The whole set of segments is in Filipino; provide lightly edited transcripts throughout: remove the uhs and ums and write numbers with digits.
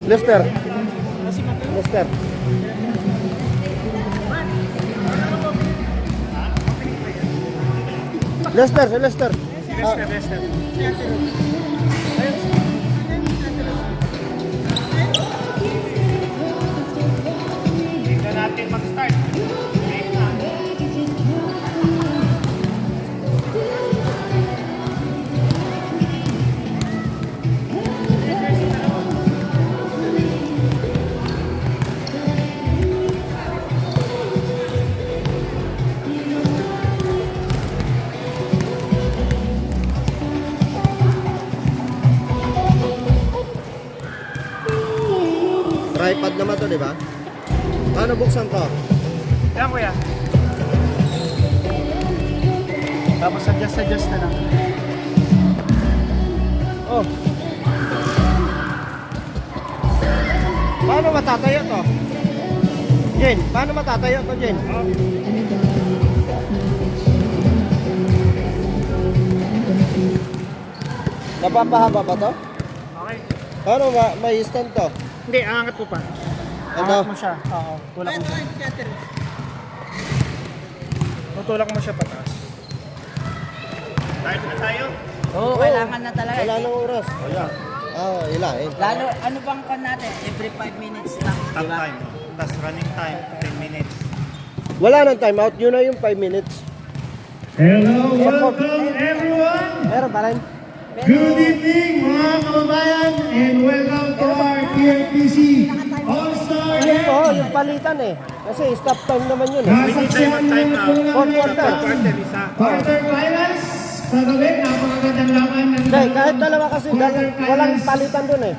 Lester. Lester. Lester, si Lester. Lester. Tingnan natin mag-start. Tripod naman to, di ba? Paano buksan to? Yan kuya. Tapos adjust na lang. Oh. Paano matatayo to? Jen, paano matatayo to, Jen? Napapahaba ba to? Okay. Paano may stand to? Hindi, aangat mo pa. Ano? Angat mo siya. Oo, tulak mo siya. Tutulak mo siya pataas. Start na tayo. Oo, kailangan na talaga. Wala nang oras. Wala. Ilahin. Lalo, ano bang kon natin? Every 5 minutes lang, di Stop ba? time. Tapos running time, 10 minutes. Wala nang time out. Yun na yung 5 minutes. Hello, welcome everyone. Meron ba rin? Good evening mga kababayan and welcome to our PFPC All-Star Yun po, Game. yung palitan eh. Kasi stop time naman yun eh. Nasaksihan Time na out. po namin Quarter. Quarter, isa. quarter finals. Kagabi, napakagandang laban ng Hindi, kahit dalawa kasi walang palitan dun eh.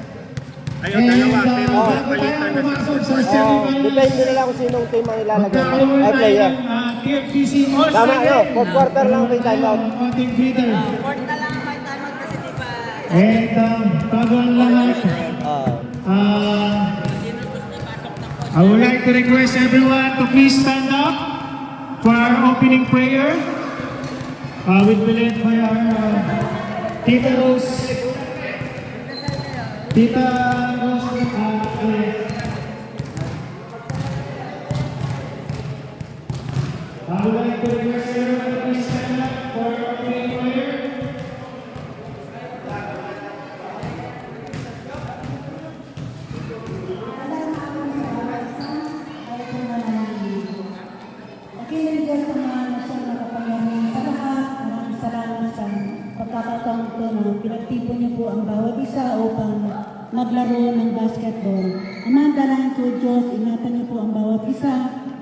Ayun, dalawa. Pero palitan na sa pumasok sa Oh, semifinals. depende na lang kung sinong team ang ilalagay. Magkakaroon Ay, tayo player. ng PFPC All-Star Tama, Game. fourth quarter lang may time out. Konting Peter. Court na lang may timeout kasi di ba? And bago ang lahat, Sino gusto pasok ng coach? I would like to request everyone to please stand up for our opening prayer. We'll be led by our Tita Rose. Tita Rose. I would like to request everyone to please stand up for our opening prayer. Nakinig Diyos sa mga nasyang nakapangyarihan sa lahat. Maraming salamat sa pagkakataon ito na pinagtipon niyo po ang bawat isa upang maglaro ng basketball. Amang dalangin ko Diyos, ingatan niyo po ang bawat isa,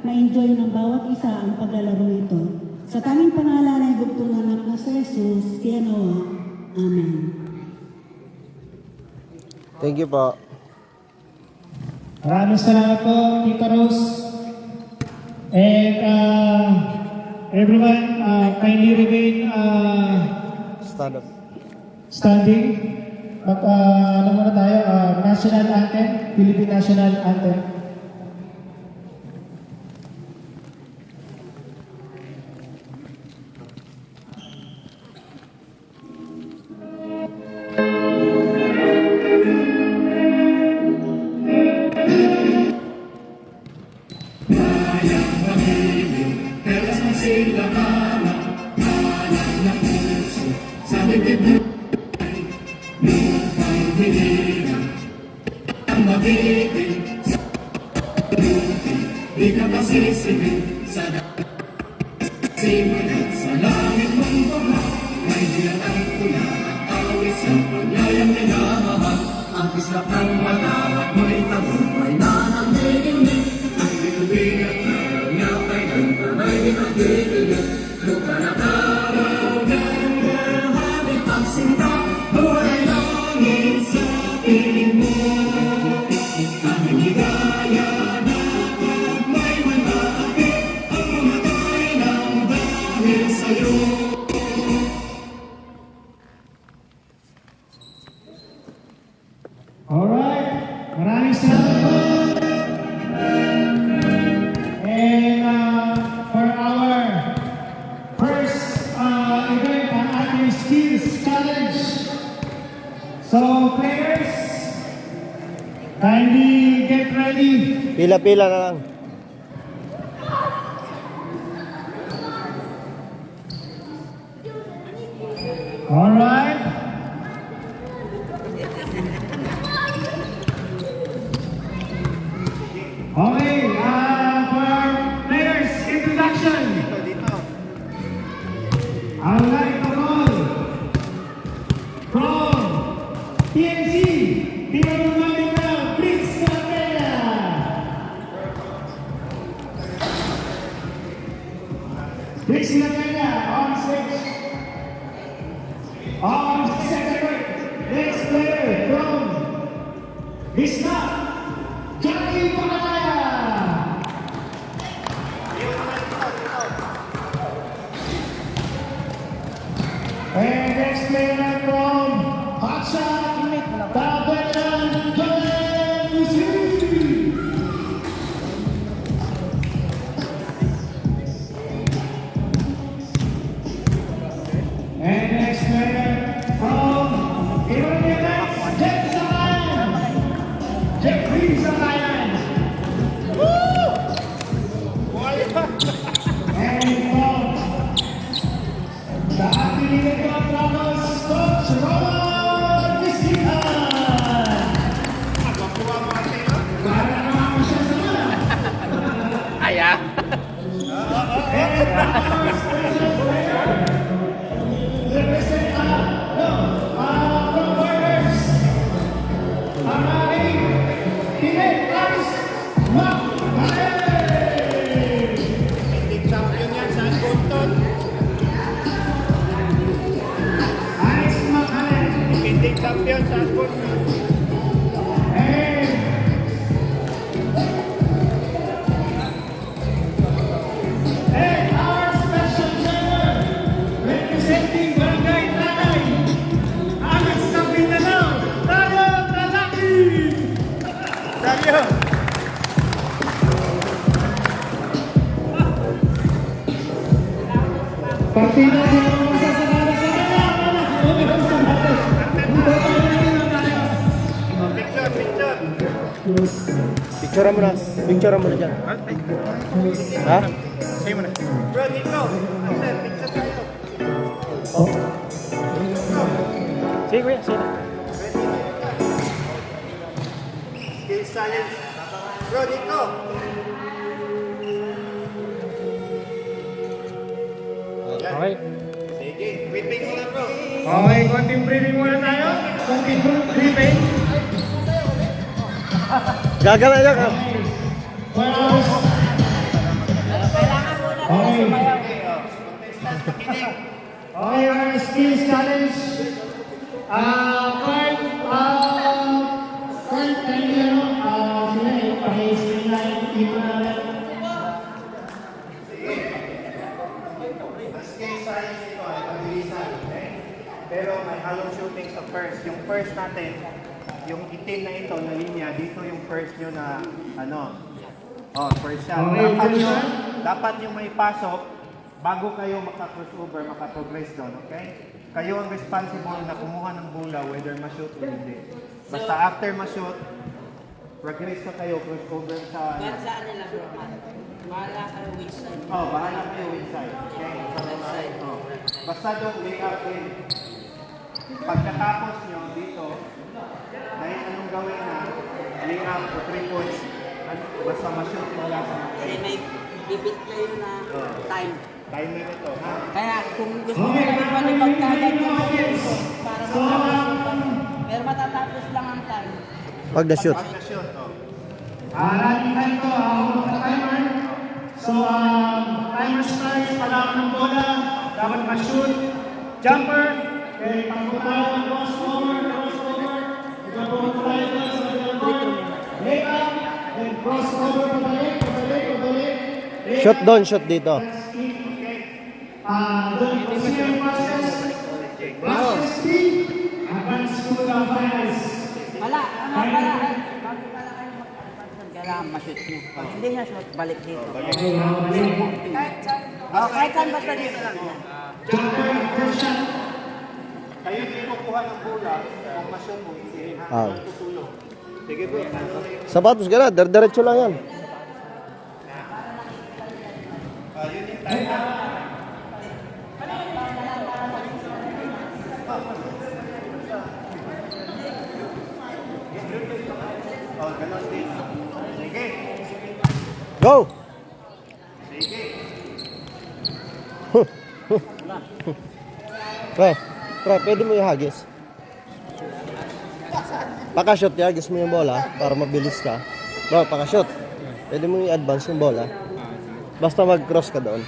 ma-enjoy ng bawat isa ang paglalaro ito. Sa tanging pangalan ng bugtong anak na si Jesus, kaya nawa. Amen. Thank you po. Maraming salamat po, Tita Rose. And everyone, kindly remain Stand up. standing. Ano muna tayo, National Anthem, Philippine National Anthem. Alright, maraming salamat po. And for our first event, ang ating skills challenge, Kindly get ready. Pila-pila na lang. Alright. Okay, for players, introduction. I would like to call from TNC, Team of Manila, Briggs Capella. Briggs Capella on stage. On second right, next player from Bisma, Jackie Pangalaya. And next player from Hotshot, Tabelan Joel Lucy. And next player from Ironia Knights, Jeff Sakayan. Jeffrey Sakayan. And from the affiliated Broncos, Coach Roman Visitan. Para naman ko siya sa mga. And our special player. Represent from Warriors, ang aking teammate Alex Macallen. Champion yan sa Gunton. Alex Macallen. Hindi champion sa Gunton. And our special trainer, representing Barangay Tanay, Alex Capinanao, Tayo Talaki. Tayo! Partida din ang masasagara sa kanya. Picture! Picture mo na. Picture mo na dyan. Ha? Sa'yo mo na. Bro, Nico! After, picture tayo. Sige kuya, sige. Skills challenge. Bro, Nico! Okay. Sige, whipping mo na bro. Okay, konting briefing muna tayo. Konting briefing. Gagana yan. First, Kailangan muna nila Okay. sumayaw. okay, our skills challenge. Kurt, kanina, sila pakisipin na yung team natin. Skills challenge ito ay pabilisan. Okay? Pero may halong shooting sa first. Yung first natin, yung itim na ito na linya, dito yung first nyo na first shot. Okay, first shot. Dapat yung may pasok bago kayo maka-crossover, maka-progress doon, okay? Kayo ang responsible na kumuha ng bola whether ma-shoot o hindi. Basta after ma-shoot, progress na kayo, crossover sa... Para saan nila bro? Bahala kayo which side. bahala kayo inside. Okay? Left side. Basta doon, lay up in. Pagkatapos nyo dito, dahil anong gawin na, lay up to 3 points, basta ma-shoot wala sa Kasi may bibit kayo na time. timer ito, ha? Kaya kung gusto mo na ipalipag kagad yung para matapos pa. Pero matatapos lang ang time. Pag na-shoot. Pag na-shoot, Lagi tayo ito, huwag na timer. So, timer starts, palakan ng bola, dapat ma-shoot, jumper, kaya pagkutaan, crossover, ikaw po tayo ito, lay up, and crossover, pabalik. Shoot doon, shoot dito. Doon, procedure process, speed, advance to the finals. Wala, bago pala kayo mag-advance, kailangan ma-shoot nyo. Pag hindi niya shoot, balik dito. Kahit saan basta dito lang. Jumper, first shot. Kayo hindi kukuha ng bola, kung ma-shoot mo, hindi, ha? Ah. Tutulong. Sige po, ano na yung... Sapatos ka na, diretso lang yan. Yun yung time. Oh, ganon din. Sige. Go! Sige. Pre, pwede mo ihagis. Pakashot, ihagis mo yung bola para mabilis ka. Bro, pakashot. Pwede mo i-advance yung bola. Basta mag-cross ka doon.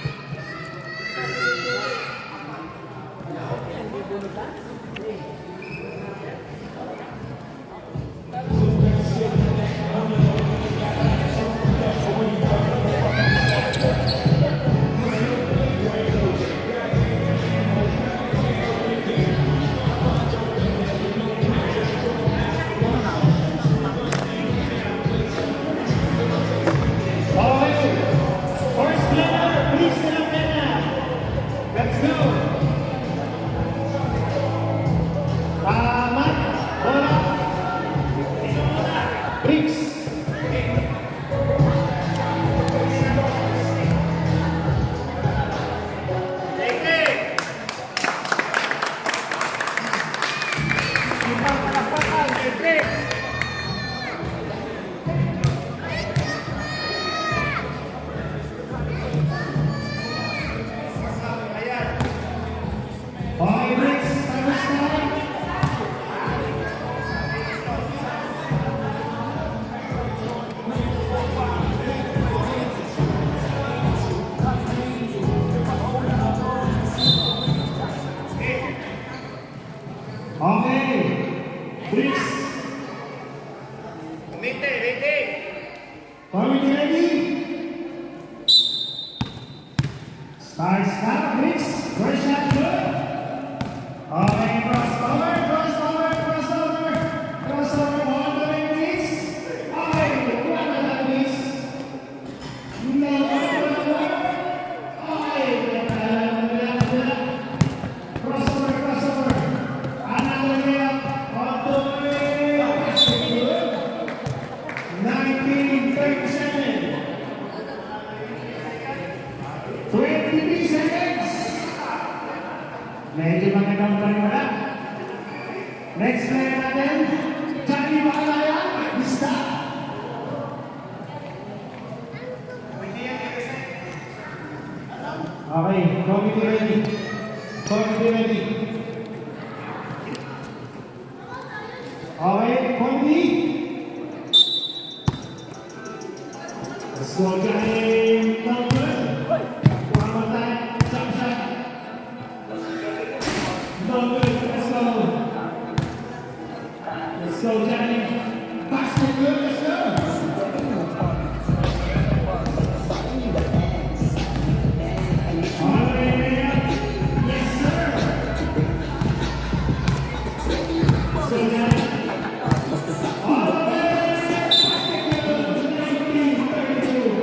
First player, please stand up now. Let's go. Tamat, bola. Bricks. Okay, Bricks, tapos na. Okay, Bricks. Committee ready? Starts now, Bricks. First shot good. Okay, crossover, crossover, crossover. Crossover, ball to the Bricks. Okay, kuha na lang, Bricks. Crossover, crossover. Another layup. On the way. 19:37. 23 seconds. Medyo magandang paniwala. Next player natin, Johnny Makalaya, Vista. Okay, committee ready. Committee ready. Okay, committee. Let's go, Johnny. One more time, jump shot. No good, let's go. Let's go, Johnny. Basket good, let's go. All the way up. Yes, sir. Let's go, Johnny. All the way. Basket good. 19-32.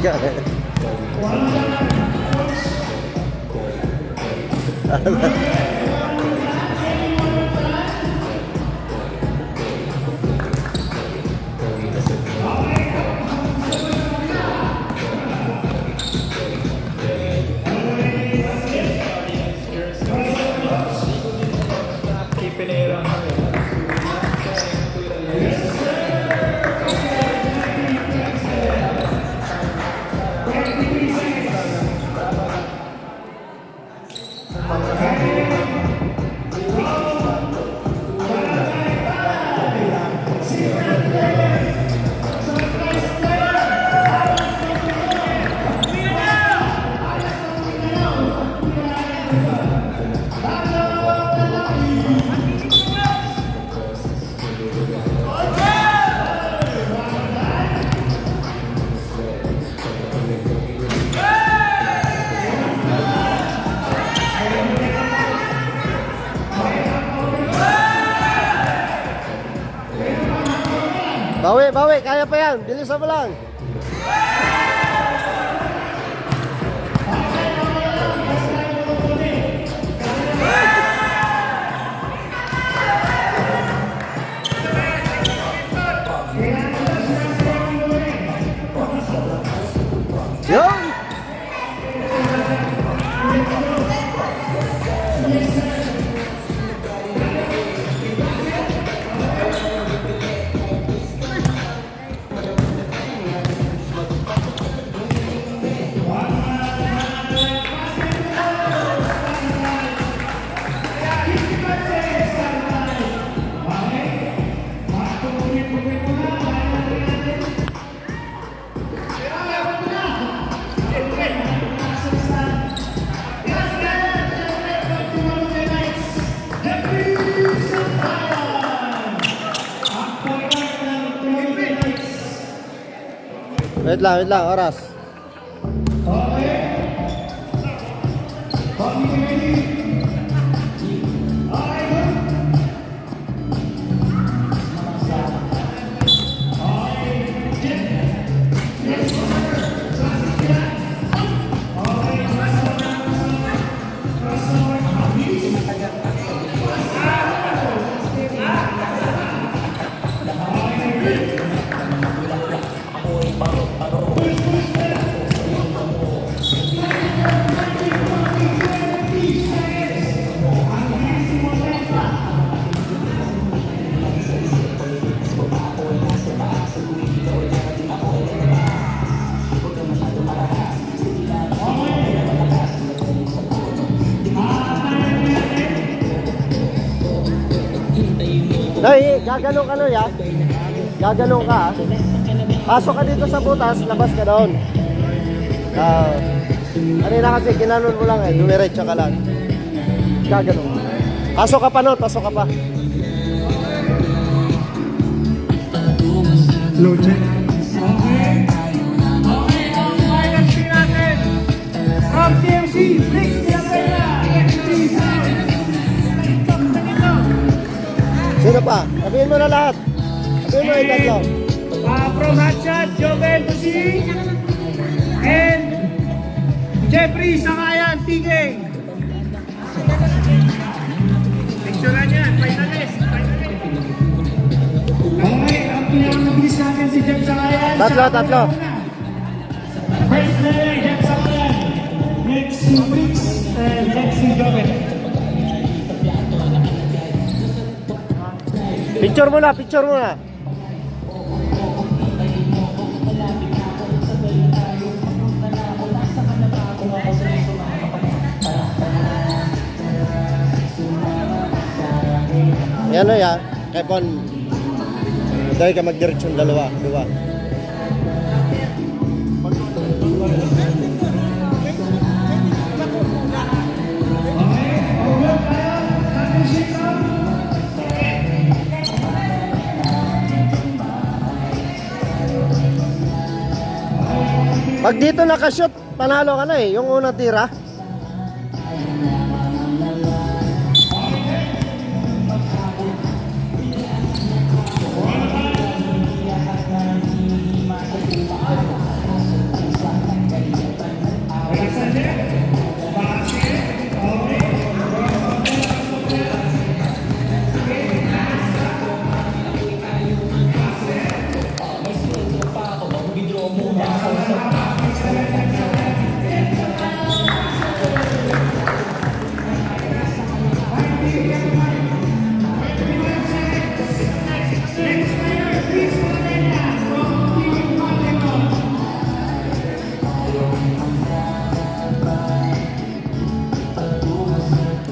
ka. Bawi, bawi, kaya pa yan. Bilisan mo lang. Yun! Wait lang, oras. Nay, gaganong ka nun, ya? Gaganong ka, ha? Pasok ka dito sa butas, labas ka doon. Kanina kasi ginanon mo lang eh, dumiretso ka lang. Gaganong. Pasok ka pa nun, pasok ka pa. Low check. Okay. Okay, ang final screen natin. From TMC, Rick Villanueva. Sino pa? Sabihin mo na lahat. Sabihin mo yung tatlo. From Hotshot, Joven Busing, and Jeffrey Sangayan, Tigeng. Picturean yan, finalist. Okay, ang pinakamabilis natin si Jeff Sangayan. Tatlo. First player, Jeff Sangayan. Next si Brix, and next si Joven. Picture mo na, picture mo na. Yan o yan. Kaya pon, dahil ka magdiretsyon dalawa. Pag dito nakashoot, panalo ka na eh. Yung unang tira.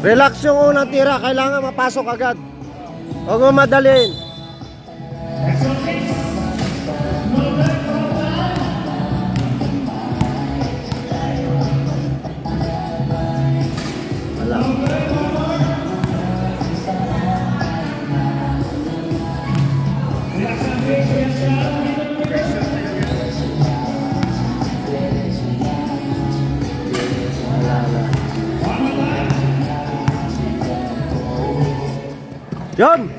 Relax yung unang tira. Kailangan mapasok agad. Huwag mo madalhin. Yun!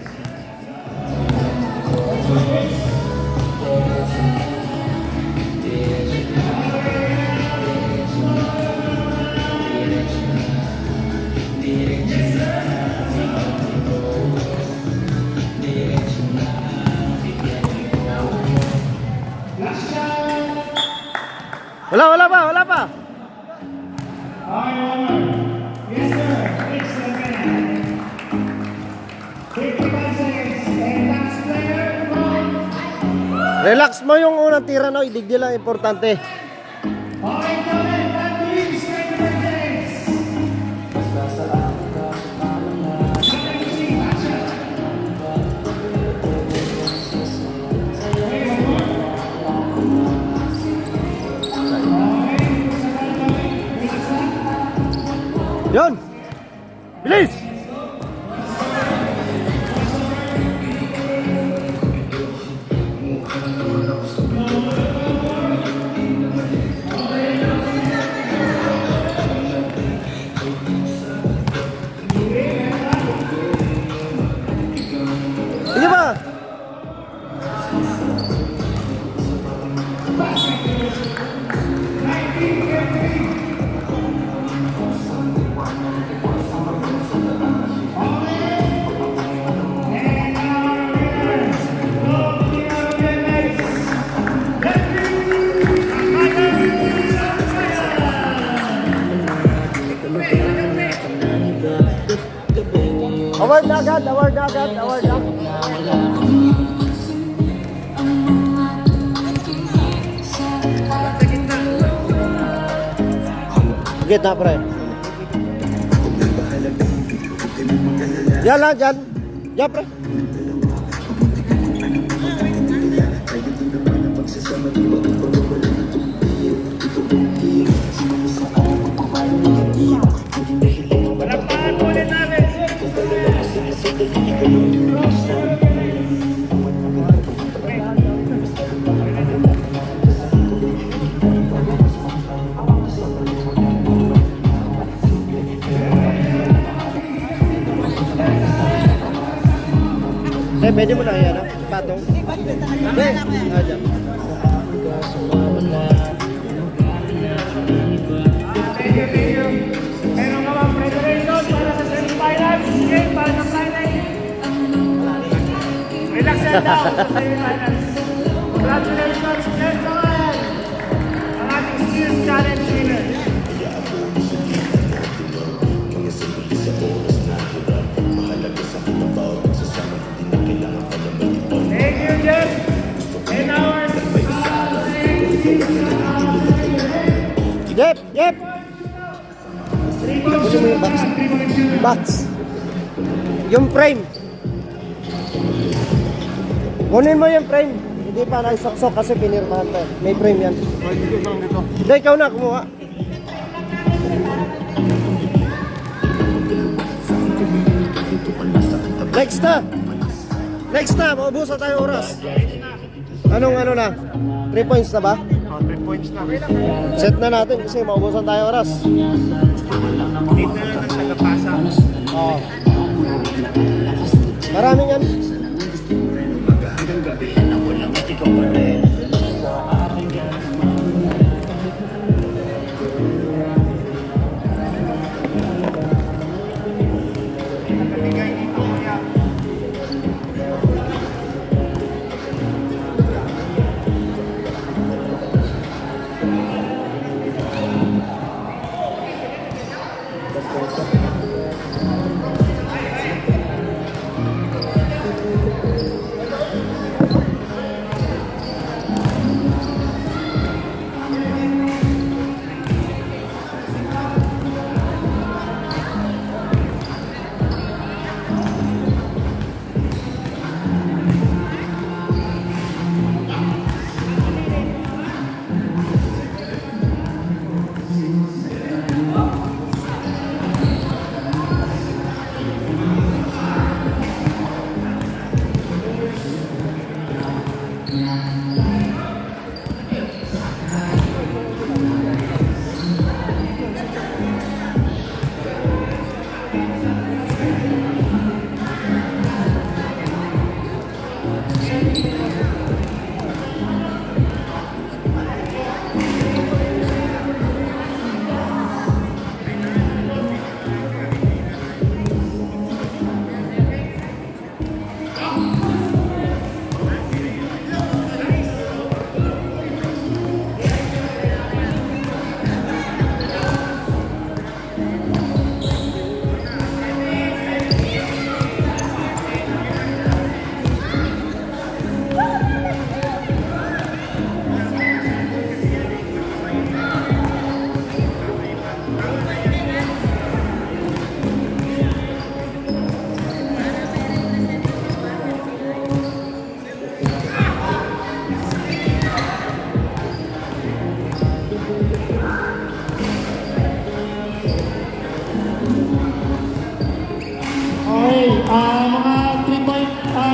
Wala pa, wala pa. Yes, sir. Next second. 55 seconds. And last player, Relax mo yung unang tira na, idigdi lang importante. okay, Kevin, that means 25 seconds. Yun! Bilis! Sige ba? Award na agad, award na agad, award na. Gitna pre. Yan lang, dyan. Dyan pre. Palakpakan po ulit namin. Pwede mo na yan, ha? Patong. Hindi. Ah, dyan. Thank you. Meron ka bang preparation para sa semifinals? Game para sa final? Relax and down sa semifinals. Congratulations, Jeff Noel! Ang ating skills challenge winner. Thank you, Jeff! And our Jep, Jep! Kunin mo yung box. Box. Yung frame. Kunin mo yung frame. Hindi pa naisok-sok kasi pinirmahan pa. May frame yan. Hindi, ikaw na kumuha. Next na. Next na, maubusan tayo oras. Anong ano na? 3 points na ba? 3 points na. Set na natin kasi maubusan tayo oras. Dito na lang tagapasa. Oo. Maraming yan. Bigay dito kuya.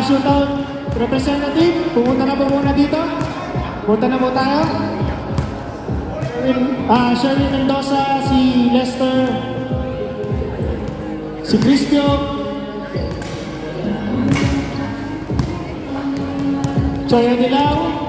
shootout representative, pumunta na po muna dito. Punta na po tayo. Sherwin Mendoza, si Lester, si Cristio, Choya Dilaw,